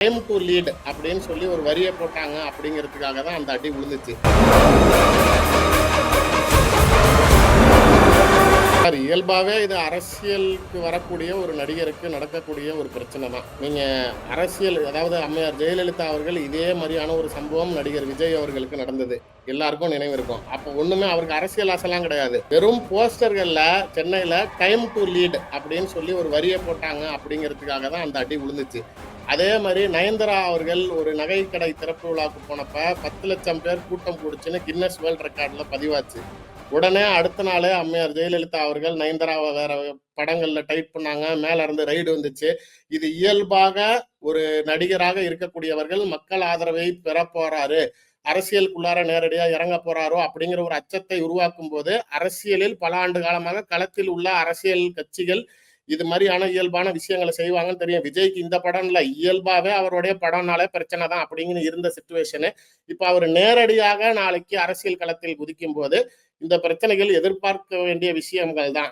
Time to lead அப்படின்னு சொல்லி ஒரு வரியை போட்டாங்க அப்படிங்கிறதுக்காக தான் அந்த அடி விழுந்துச்சு. இயல்பாகவே இது அரசியலுக்கு வரக்கூடிய ஒரு நடிகருக்கு நடக்கக்கூடிய ஒரு பிரச்சனை தான். நீங்கள் அரசியல், அதாவது அம்மையார் ஜெயலலிதா அவர்கள் இதே மாதிரியான ஒரு சம்பவம் நடிகர் விஜய் அவர்களுக்கு நடந்தது. எல்லாருக்கும் நினைவு இருக்கும். அப்போ ஒண்ணுமே அவருக்கு அரசியல் ஆசைலாம் கிடையாது. வெறும் போஸ்டர்கள்ல சென்னையில டைம் டு லீட் அப்படின்னு சொல்லி ஒரு வரியை போட்டாங்க அப்படிங்கிறதுக்காக தான் அந்த அடி விழுந்துச்சு. அதே மாதிரி நயன்தாரா அவர்கள் ஒரு நகை கடை திறப்பு விழாவுக்கு போனப்ப 10 லட்சம் பேர் கூட்டம் கூடுச்சுன்னு கின்னஸ் வேர்ல்ட் ரெக்கார்ட்ல பதிவாச்சு. உடனே அடுத்த நாளே அம்மையார் ஜெயலலிதா அவர்கள் நயன்தாராவை வேற படங்கள்ல டைப் பண்ணாங்க. மேல இருந்து ரைடு வந்துச்சு. இது இயல்பாக ஒரு நடிகராக இருக்கக்கூடியவர்கள் மக்கள் ஆதரவை பெற போறாரு, அரசியலுக்குள்ளார நேரடியா இறங்க போறாரோ அப்படிங்கிற ஒரு அச்சத்தை உருவாக்கும் போது, அரசியலில் பல ஆண்டு காலமாக களத்தில் உள்ள அரசியல் கட்சிகள் இது மாதிரியான இயல்பான விஷயங்களை செய்வாங்கன்னு தெரியும். விஜய்க்கு இந்த படம்ல இயல்பாவே அவருடைய படம்னாலே பிரச்சனை தான் அப்படிங்கிற இருந்த சிச்சுவேஷனு. இப்ப அவர் நேரடியாக நாளைக்கு அரசியல் களத்தில் குதிக்கும் போது இந்த பிரச்சனைகள் எதிர்பார்க்க வேண்டிய விஷயங்கள் தான்.